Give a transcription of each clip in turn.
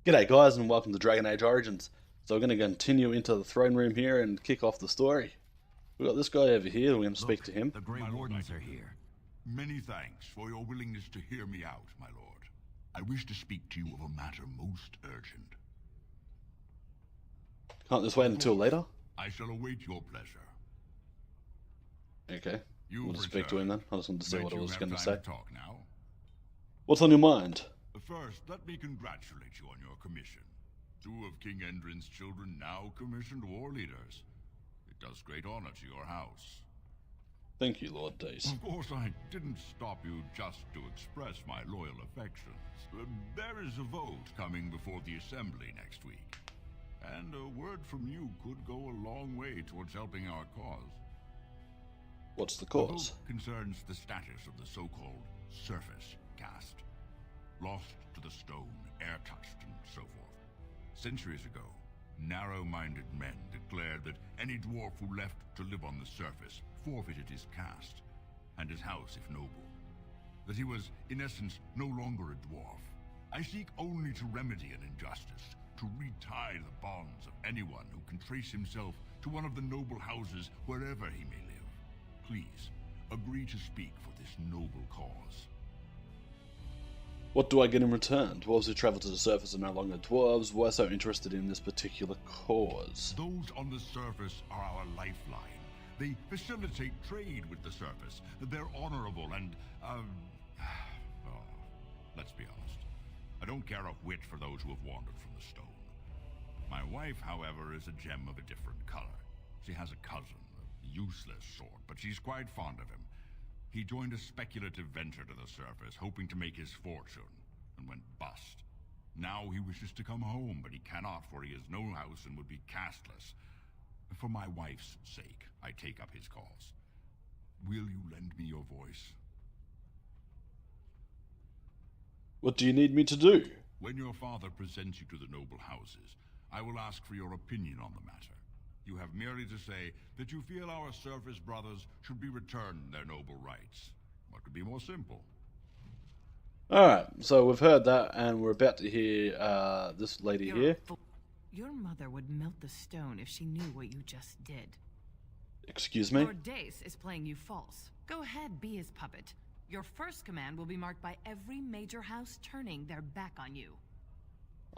G'day guys and welcome to Dragon Age Origins. So we're going to continue into the throne room here and kick off the story. We've got this guy over here, we're going to speak to him. The Grey Wardens are here. Many thanks for your willingness to hear me out, my lord. I wish to speak to you of a matter most urgent. Can't this wait until later? I shall await your pleasure. Okay, we'll just speak to him then. I just wanted to see what I was going to say. Talk now. What's on your mind? First, let me congratulate you on your commission. 2 of King Endrin's children now commissioned war leaders. It does great honor to your house. Thank you, Lord Dace. Of course, I didn't stop you just to express my loyal affections. There is a vote coming before the Assembly next week. And a word from you could go a long way towards helping our cause. What's the The cause? vote concerns the status of the so-called surface caste. Lost to the stone, air-touched, and so forth. Centuries ago, narrow-minded men declared that any dwarf who left to live on the surface forfeited his caste, and his house if noble. That he was, in essence, no longer a dwarf. I seek only to remedy an injustice, to retie the bonds of anyone who can trace himself to one of the noble houses wherever he may live. Please, agree to speak for this noble cause. What do I get in return? Dwarves who travel to the surface are no longer dwarves. Why so interested in this particular cause? Those on the surface are our lifeline. They facilitate trade with the surface. They're honorable and, well, let's be honest. I don't care a whit for those who have wandered from the stone. My wife, however, is a gem of a different color. She has a cousin, a useless sort, but she's quite fond of him. He joined a speculative venture to the surface, hoping to make his fortune, and went bust. Now he wishes to come home, but he cannot, for he has no house and would be casteless. For my wife's sake, I take up his cause. Will you lend me your voice? What do you need me to do? When your father presents you to the noble houses, I will ask for your opinion on the matter. You have merely to say that you feel our surface brothers should be returned their noble rights. What could be more simple? Alright, so we've heard that and we're about to hear this lady here. Your mother would melt the stone if she knew what you just did. Excuse me? Lord Dace is playing you false. Go ahead, be his puppet. Your first command will be marked by every major house turning their back on you.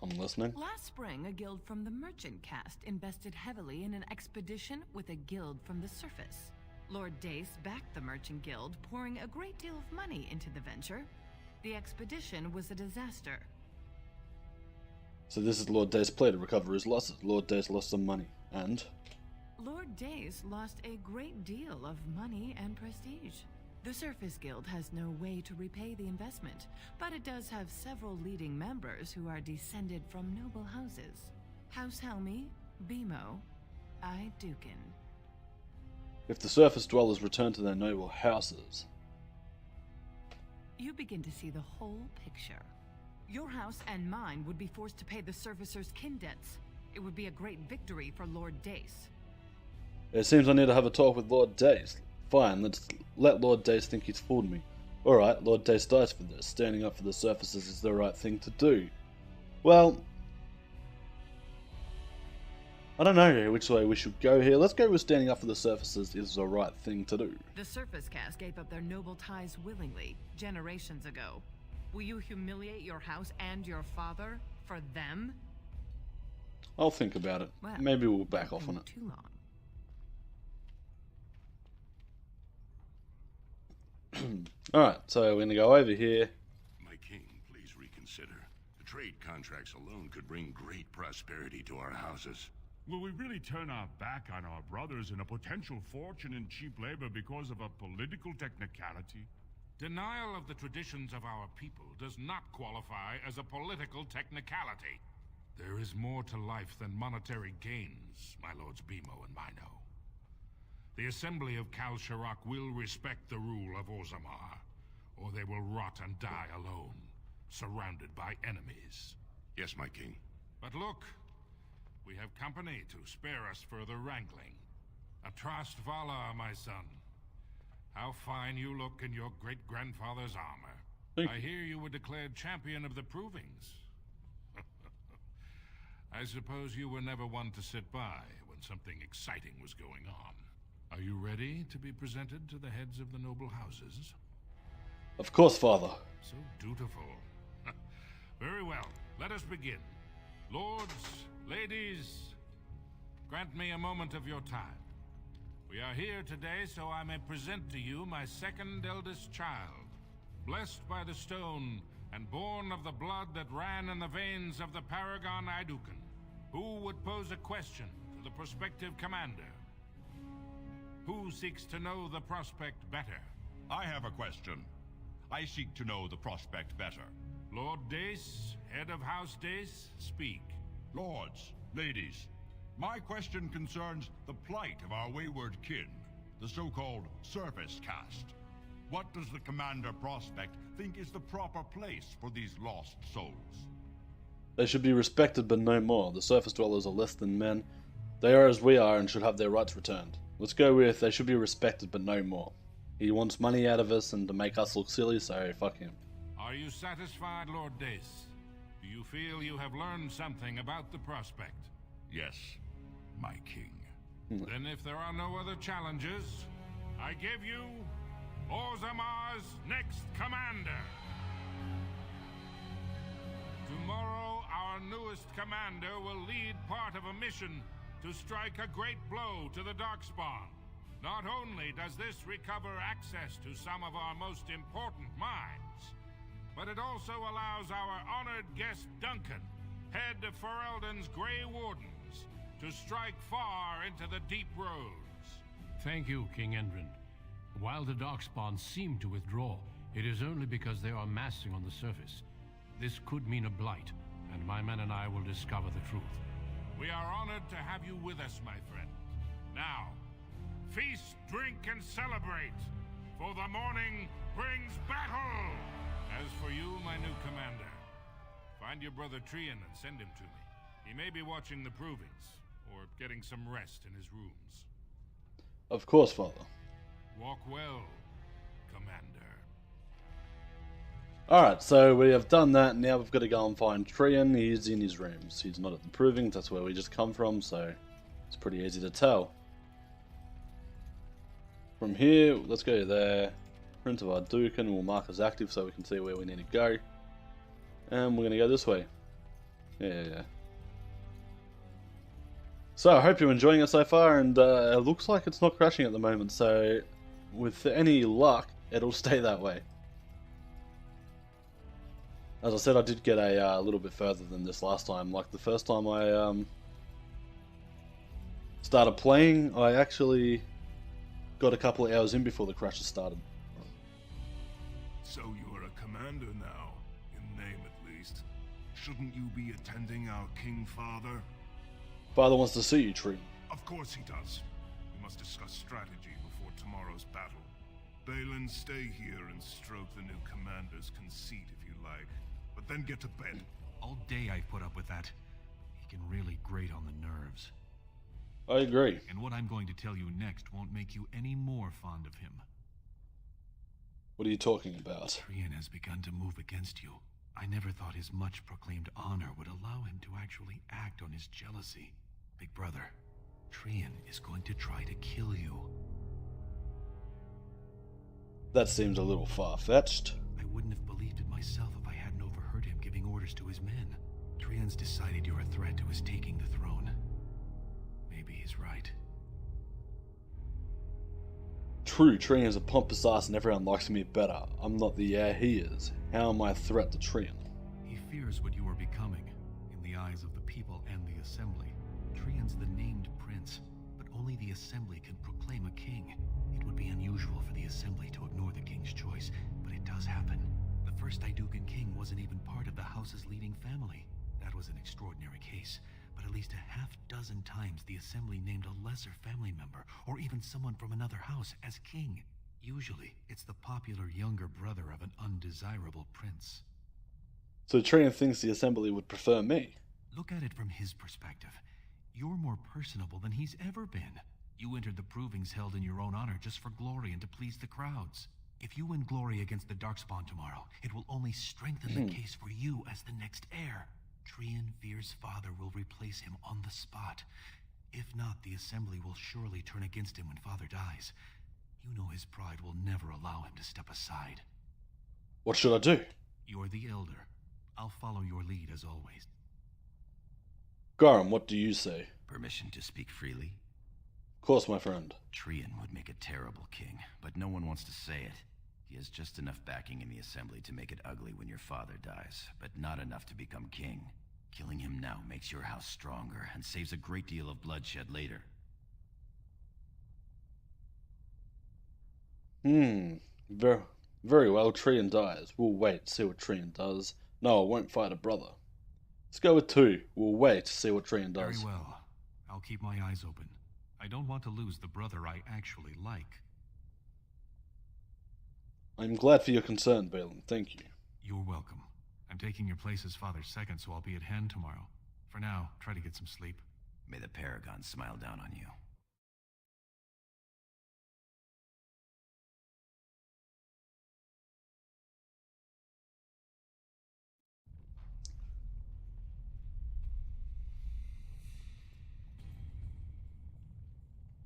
I'm listening. Last spring, a guild from the merchant caste invested heavily in an expedition with a guild from the surface. Lord Dace backed the merchant guild, pouring a great deal of money into the venture. The expedition was a disaster. So this is Lord Dace's play to recover his losses. Lord Dace lost some money. And? Lord Dace lost a great deal of money and prestige. The Surface Guild has no way to repay the investment, but it does have several leading members who are descended from noble houses. House Helmi, Bimo, I Dukin. If the surface dwellers return to their noble houses... You begin to see the whole picture. Your house and mine would be forced to pay the Surfacers' kin debts. It would be a great victory for Lord Dace. It seems I need to have a talk with Lord Dace. Fine, let's let Lord Dace think he's fooled me. Alright, Lord Dace dies for this. Standing up for the surfaces is the right thing to do. Well, I don't know which way we should go here. Let's go with standing up for the surfaces is the right thing to do. The Surface Caste gave up their noble ties willingly, generations ago. Will you humiliate your house and your father for them? I'll think about it. Well, Maybe we'll back off on it. Too long. Alright, so we're going to go over here. My king, please reconsider. The trade contracts alone could bring great prosperity to our houses. Will we really turn our back on our brothers and a potential fortune in cheap labor because of a political technicality? Denial of the traditions of our people does not qualify as a political technicality. There is more to life than monetary gains, my lords Bimo and Mino. The Assembly of Kal Sharok will respect the rule of Orzammar, or they will rot and die alone, surrounded by enemies. Yes, my king. But look, we have company to spare us further wrangling. Atrast Vala, my son. How fine you look in your great-grandfather's armor. I hear you were declared champion of the Provings. I suppose you were never one to sit by when something exciting was going on. Are you ready to be presented to the heads of the noble houses? Of course, Father. So dutiful. Very well, let us begin. Lords, ladies, grant me a moment of your time. We are here today so I may present to you my second eldest child, blessed by the stone and born of the blood that ran in the veins of the Paragon Iduken. Who would pose a question to the prospective commander? Who seeks to know the prospect better? I have a question. I seek to know the prospect better. Lord Dace, head of House Dace, speak. Lords, ladies, my question concerns the plight of our wayward kin, the so-called surface caste. What does the Commander Prospect think is the proper place for these lost souls? They should be respected but no more. The surface dwellers are less than men. They are as we are and should have their rights returned. Let's go with they should be respected but no more. He wants money out of us and to make us look silly, so fuck him. Are you satisfied, Lord Dace? Do you feel you have learned something about the prospect? Yes, my king. Then if there are no other challenges, I give you Orzamar's next commander. Tomorrow, our newest commander will lead part of a mission to strike a great blow to the Darkspawn. Not only does this recover access to some of our most important mines, but it also allows our honored guest Duncan, head of Ferelden's Grey Wardens, to strike far into the deep roads. Thank you, King Endrin. While the Darkspawn seem to withdraw, it is only because they are massing on the surface. This could mean a blight, and my men and I will discover the truth. We are honored to have you with us, my friend. Now, feast, drink, and celebrate, for the morning brings battle! As for you, my new commander, find your brother Trian and send him to me. He may be watching the provings, or getting some rest in his rooms. Of course, Father. Walk well, Commander. Alright, so we have done that. Now we've got to go and find Trian. He's in his rooms. He's not at the provings. That's where we just come from, so it's pretty easy to tell. From here, let's go there. Print of our Duken will mark as active so we can see where we need to go. And we're going to go this way. Yeah. So I hope you're enjoying it so far, and it looks like it's not crashing at the moment, so with any luck, it'll stay that way. As I said, I did get a little bit further than this last time. Like the first time I started playing, I actually got a couple of hours in before the crashes started. So you are a commander now, in name at least. Shouldn't you be attending our King Father? Father wants to see you, Trian. Of course he does. We must discuss strategy before tomorrow's battle. Balin, stay here and stroke the new commander's conceit if you like. But then get to bed. All day I've put up with that. He can really grate on the nerves. I agree. And what I'm going to tell you next won't make you any more fond of him. What are you talking about? Trian has begun to move against you. I never thought his much proclaimed honor would allow him to actually act on his jealousy. Big brother, Trian is going to try to kill you. That seems a little far-fetched. I wouldn't have believed it myself if I hadn't overheard him giving orders to his men. Trian's decided you're a threat to his taking the throne. Maybe he's right. True, Trian's a pompous ass and everyone likes me better. I'm not the heir he is. How am I a threat to Trian? He fears what you are becoming, in the eyes of the people and the Assembly. Trian's the named prince, but only the Assembly can proclaim a king. It would be unusual for the Assembly to ignore the king's choice, but it does happen. The first Iduken king wasn't even part of the house's leading family. That was an extraordinary case, but at least a half dozen times the Assembly named a lesser family member, or even someone from another house, as king. Usually, it's the popular younger brother of an undesirable prince. So Trian thinks the Assembly would prefer me. Look at it from his perspective. You're more personable than he's ever been. You entered the provings held in your own honor just for glory and to please the crowds. If you win glory against the Darkspawn tomorrow, it will only strengthen the case for you as the next heir. Trian fears Tyr's father will replace him on the spot. If not, the Assembly will surely turn against him when Father dies. You know his pride will never allow him to step aside. What should I do? You're the Elder. I'll follow your lead as always. Garum, what do you say? Permission to speak freely? Of course, my friend. Trian would make a terrible king, but no one wants to say it. He has just enough backing in the Assembly to make it ugly when your father dies, but not enough to become king. Killing him now makes your house stronger and saves a great deal of bloodshed later. Very well, Trian dies. We'll wait, see what Trian does. No, I won't fight a brother. Let's go with 2. We'll wait to see what Trian does. Very well. I'll keep my eyes open. I don't want to lose the brother I actually like. I'm glad for your concern, Balin. Thank you. You're welcome. I'm taking your place as Father's second, so I'll be at hand tomorrow. For now, try to get some sleep. May the Paragon smile down on you.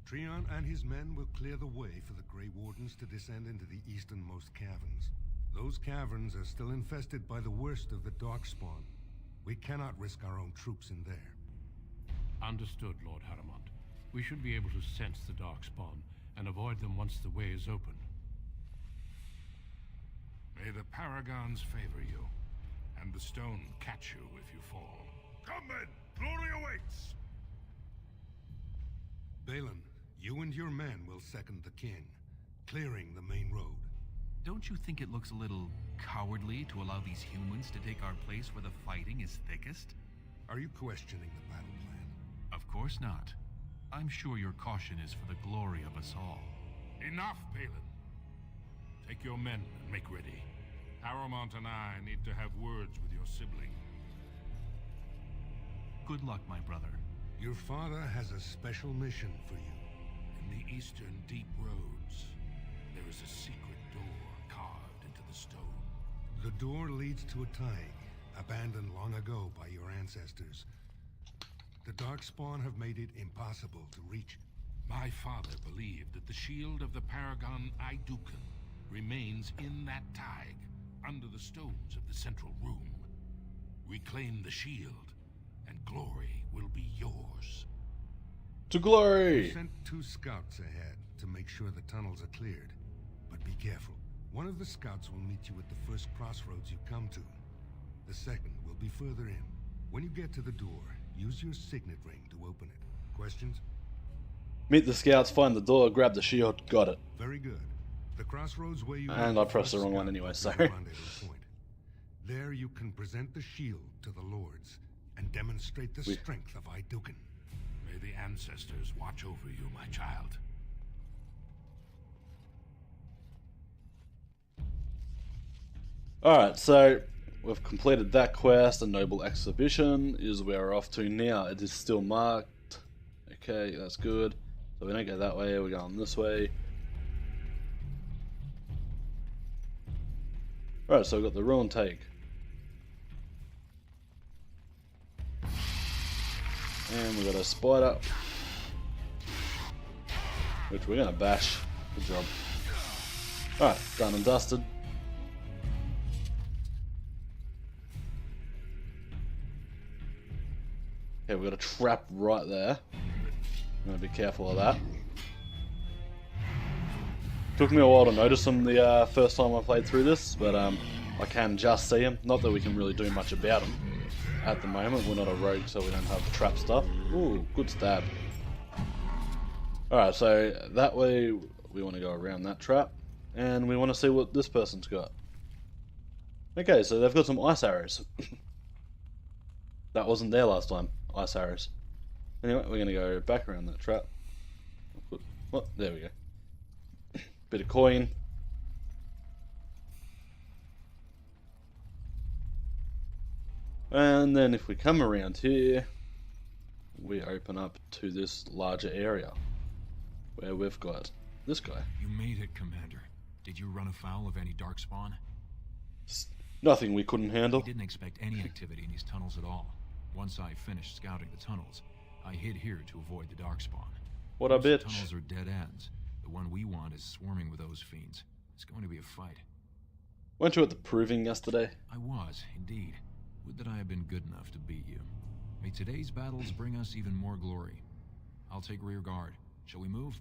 Trian and his men will clear the way for the Grey Wardens to descend into the easternmost caverns. Those caverns are still infested by the worst of the Darkspawn. We cannot risk our own troops in there. Understood, Lord Haramond. We should be able to sense the Darkspawn and avoid them once the way is open. May the Paragons favor you, and the stone catch you if you fall. Come then! Glory awaits! Balin, you and your men will second the king, clearing the main road. Don't you think it looks a little cowardly to allow these humans to take our place where the fighting is thickest? Are you questioning the battle plan? Of course not. I'm sure your caution is for the glory of us all. Enough, Balin. Take your men and make ready. Haramond and I need to have words with your sibling. Good luck, my brother. Your father has a special mission for you. In the eastern deep roads, there is a secret door carved into the stone. The door leads to a Taig, abandoned long ago by your ancestors. The Darkspawn have made it impossible to reach. My father believed that the shield of the Paragon Idukan remains in that Taig, under the stones of the central room. Reclaim the shield, and glory will be yours. To glory! We sent 2 scouts ahead to make sure the tunnels are cleared. But be careful. One of the scouts will meet you at the first crossroads you come to. The second will be further in. When you get to the door, use your signet ring to open it. Questions? Meet the scouts, find the door, grab the shield, got it. Very good. The crossroads where you... And I pressed the wrong one anyway, sorry. There you can present the shield to the lords and demonstrate the strength of Idukan. May the ancestors watch over you, my child. Alright, so we've completed that quest. A noble exhibition is where we're off to now. It is still marked. Okay, that's good. So we don't go that way, we're going this way. Alright, so we've got the ruin take. And we got a spider, which we're gonna bash. Good job. Alright, done and dusted. Okay, we got a trap right there. I'm gonna be careful of that. Took me a while to notice them the first time I played through this, but I can just see them. Not that we can really do much about them. At the moment, we're not a rogue, so we don't have the trap stuff. Ooh, good stab. Alright, so that way we want to go around that trap, and we want to see what this person's got. Okay, so they've got some ice arrows. That wasn't there last time, ice arrows. Anyway, we're going to go back around that trap. What? There we go. Bit of coin. And then if we come around here, we open up to this larger area where we've got this guy. You made it, Commander. Did you run afoul of any Darkspawn? Nothing we couldn't handle. We didn't expect any activity in these tunnels at all. Once I finished scouting the tunnels, I hid here to avoid the Darkspawn. What a Those bitch. tunnels are dead ends. The one we want is swarming with those fiends. It's going to be a fight. Weren't you at the proving yesterday? I was, indeed. Would that I had been good enough to beat you. May today's battles bring us even more glory. I'll take rear guard. Shall we move?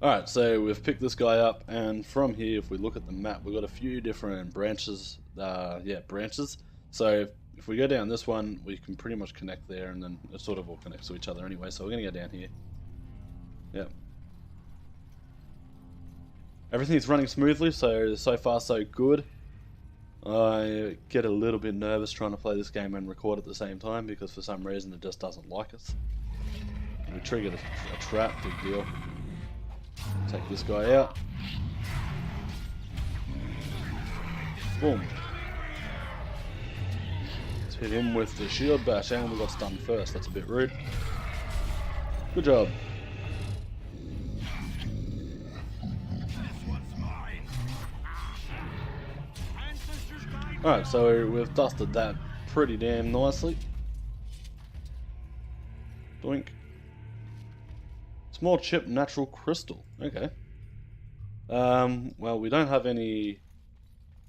Alright, so we've picked this guy up, and from here, if we look at the map, we've got a few different branches. Branches. So if we go down this one, we can pretty much connect there, and then it sort of all connects to each other anyway, so we're going to go down here. Yep. Everything's running smoothly, so far so good. I get a little bit nervous trying to play this game and record at the same time, because for some reason it just doesn't like us. We triggered a trap, big deal. Take this guy out. Boom. Let's hit him with the shield bash, and we got stunned first. That's a bit rude. Good job. Alright, so we've dusted that pretty damn nicely. Doink. Small chip natural crystal. Okay. Well, we don't have any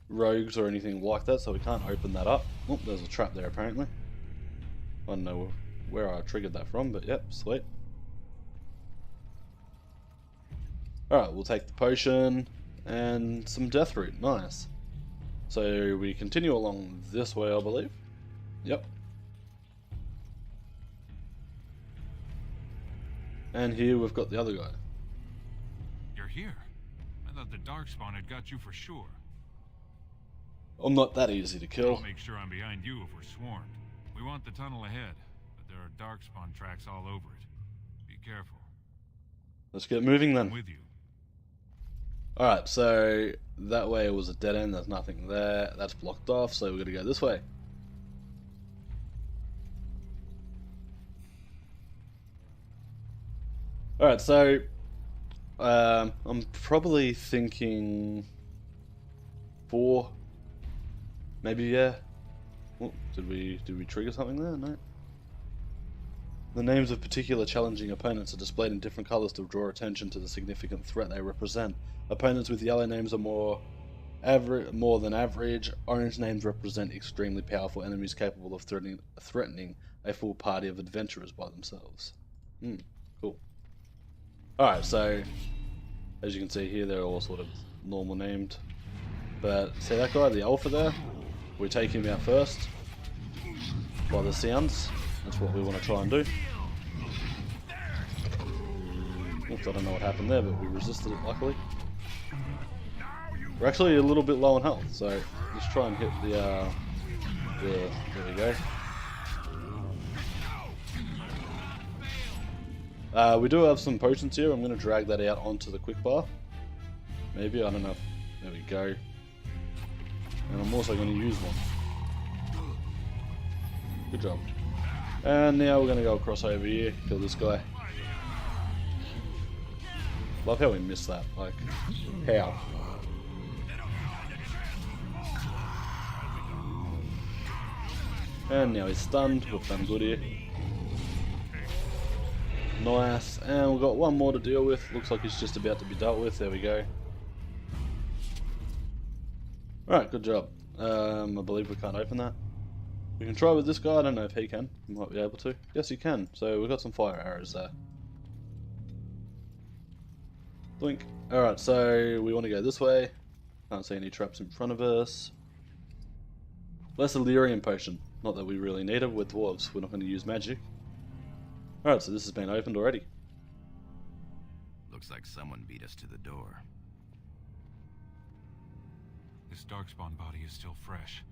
rogues or anything like that, so we can't open that up. Oh, there's a trap there apparently. I don't know where I triggered that from, but yep, sweet. Alright, we'll take the potion and some death root. Nice. So we continue along this way, I believe. Yep. And here we've got the other guy. You're here. I thought the Darkspawn had got you for sure. I'm not that easy to kill. I'll make sure I'm behind you if we're swarmed. We want the tunnel ahead, but there are Darkspawn tracks all over it. Be careful. Let's get moving then. I'm with you. Alright, so that way it was a dead end, there's nothing there. That's blocked off, so we're going to go this way. Alright, so I'm probably thinking 4, maybe, yeah. Oh, did we trigger something there? No. The names of particular challenging opponents are displayed in different colors to draw attention to the significant threat they represent. Opponents with yellow names are more than average. Orange names represent extremely powerful enemies capable of threatening a full party of adventurers by themselves. Cool. Alright, so as you can see here, they're all sort of normal named. But see that guy, the alpha there? We take him out first by the sounds. That's what we want to try and do. Oops, I don't know what happened there, but we resisted it luckily. We're actually a little bit low on health, so let's try and hit there we go. We do have some potions here. I'm going to drag that out onto the quick bar. Maybe, I don't know. There we go. And I'm also going to use one. Good job. And now we're going to go across over here, kill this guy. Love how we missed that. Like, how? And now he's stunned. We've done good here. Nice. And we've got one more to deal with. Looks like he's just about to be dealt with. There we go. Alright, good job. I believe we can't open that. We can try with this guy. I don't know if he can. He might be able to. Yes, he can. So we've got some fire arrows there. Blink. Alright, so we want to go this way. Can't see any traps in front of us. Less Illyrian potion. Not that we really need it with dwarves. We're not going to use magic. Alright, so this has been opened already. Looks like someone beat us to the door. This Darkspawn body is still fresh.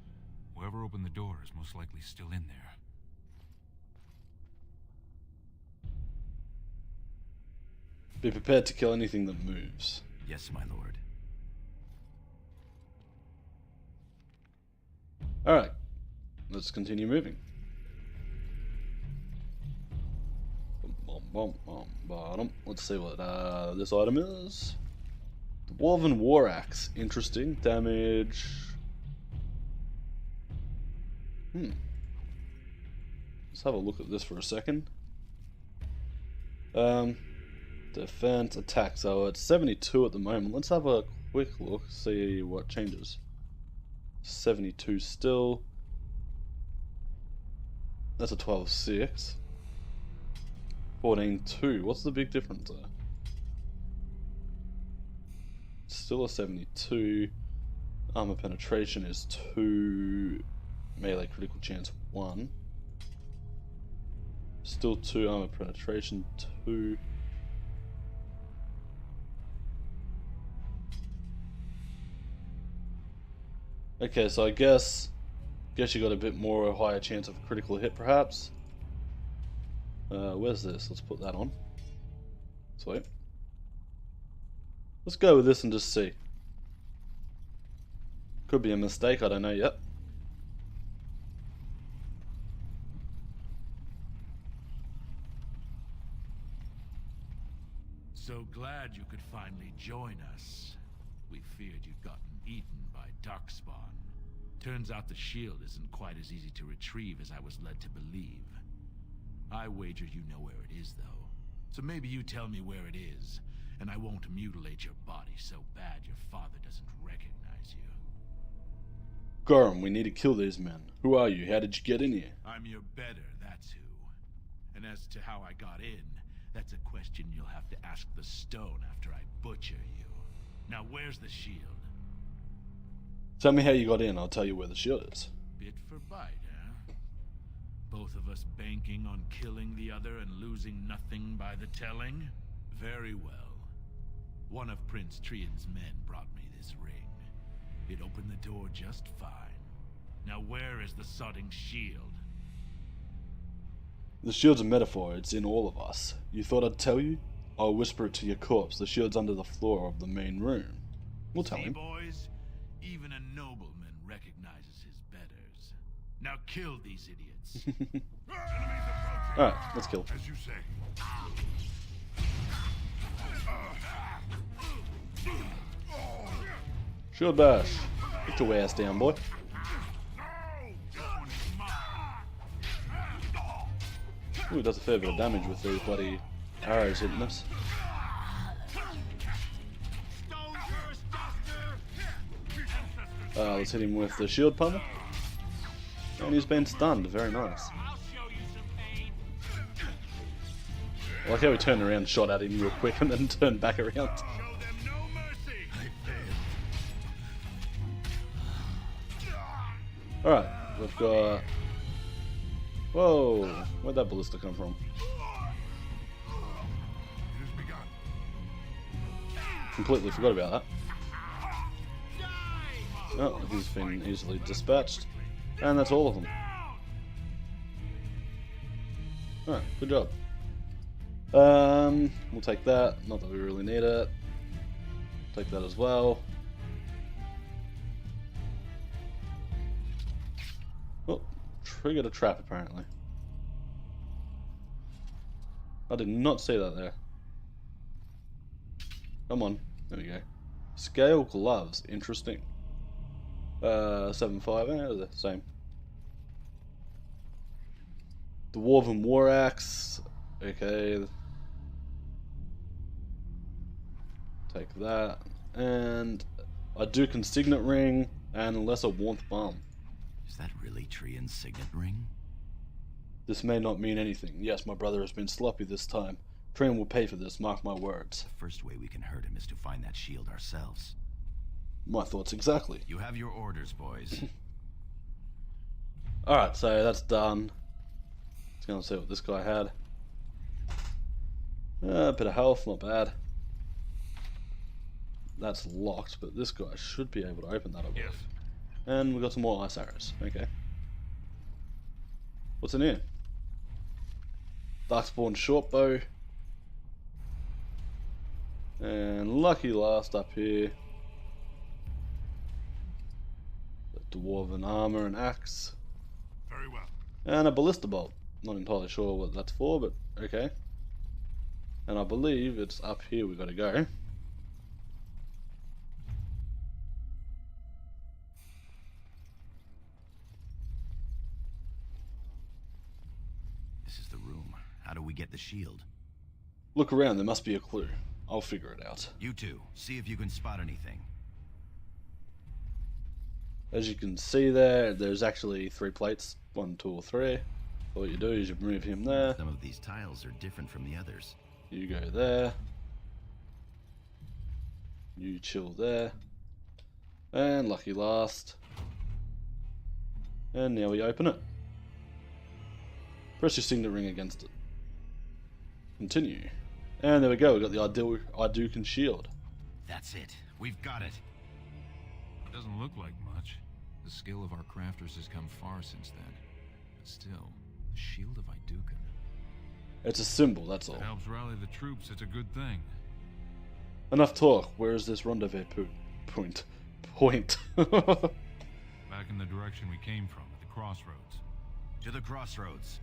Whoever opened the door is most likely still in there. Be prepared to kill anything that moves. Yes, my lord. Alright, let's continue moving. Let's see what this item is. Dwarven War Axe. Interesting. Damage. Let's have a look at this for a second. Defense, attack. So it's 72 at the moment. Let's have a quick look, see what changes. 72 still. That's a 12-6. 14-2. What's the big difference there? Still a 72. Armor penetration is 2. Melee critical chance 1. Still 2. Armor penetration 2. Okay, so I guess you got a bit more, a higher chance of a critical hit perhaps. Where's this? Let's put that on. Sweet. Let's go with this and just see. Could be a mistake, I don't know yet. So glad you could finally join us. We feared you'd gotten eaten by Darkspawn. Turns out the shield isn't quite as easy to retrieve as I was led to believe. I wager you know where it is, though. So maybe you tell me where it is, and I won't mutilate your body so bad your father doesn't recognize you. Gorham, we need to kill these men. Who are you? How did you get in here? I'm your better, that's who. And as to how I got in, that's a question you'll have to ask the stone after I butcher you. Now where's the shield? Tell me how you got in, I'll tell you where the shield is. Bit for bite, huh? Both of us banking on killing the other and losing nothing by the telling? Very well. One of Prince Trian's men brought me this ring. It opened the door just fine. Now where is the sodding shield? The shield's a metaphor, it's in all of us. You thought I'd tell you? I'll whisper it to your corpse. The shield's under the floor of the main room. We'll tell him. Boys, even a nobleman recognizes his betters. Now kill these idiots. Alright, let's kill. As you say. Shield bash. Get your ass down, boy. Ooh, it does a fair bit of damage with these bloody arrows hitting us. Let's hit him with the shield pummel. And he's been stunned. Very nice. I like how he turned around, shot at him real quick, and then turned back around. Alright, we've got... Whoa! Where'd that ballista come from? Completely forgot about that. Oh, he's been easily dispatched. And that's all of them. Alright, good job. We'll take that. Not that we really need it. Take that as well. Oh, triggered a trap apparently. I did not see that there. Come on, there we go. Scale gloves, interesting. 7.5, the same. Dwarven war axe, okay. Take that, and I do consignet ring and lesser warmth balm. Is that really Trian's signet ring? This may not mean anything. Yes, my brother has been sloppy this time. Trian will pay for this, mark my words. The first way we can hurt him is to find that shield ourselves. My thoughts exactly. You have your orders, boys. Alright, so that's done. Let's go and see what this guy had. A bit of health, not bad. That's locked, but this guy should be able to open that, I believe. Yes. And we got some more ice arrows. Okay. What's in here? Darkspawn short bow. And lucky last up here. The dwarven armor and axe. Very well. And a ballista bolt. Not entirely sure what that's for, but okay. And I believe it's up here we gotta go. How do we get the shield? Look around, there must be a clue. I'll figure it out. You two, see if you can spot anything. As you can see there, there's actually 3 plates. 1, 2, or 3. All you do is you move him there. Some of these tiles are different from the others. You go there. You chill there. And lucky last. And now we open it. Press your signet ring against it. Continue. And there we go, we got the Idukan shield. That's it. We've got it. It doesn't look like much. The skill of our crafters has come far since then. But still, the shield of Idukan. It's a symbol, that's all. It helps rally the troops, it's a good thing. Enough talk. Where is this rendezvous point? Back in the direction we came from, at the crossroads. To the crossroads.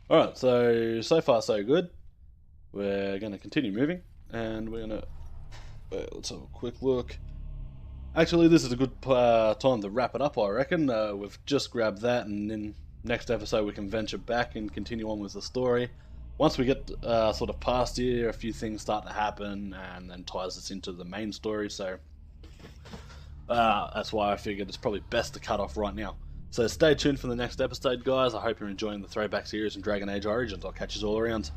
Alright, so far so good. We're going to continue moving, and we're going to... let's have a quick look. Actually, this is a good time to wrap it up, I reckon. We've just grabbed that, and then next episode we can venture back and continue on with the story. Once we get sort of past here, a few things start to happen, and then ties us into the main story, so... that's why I figured it's probably best to cut off right now. So stay tuned for the next episode, guys. I hope you're enjoying the Throwback series and Dragon Age Origins. I'll catch you all around.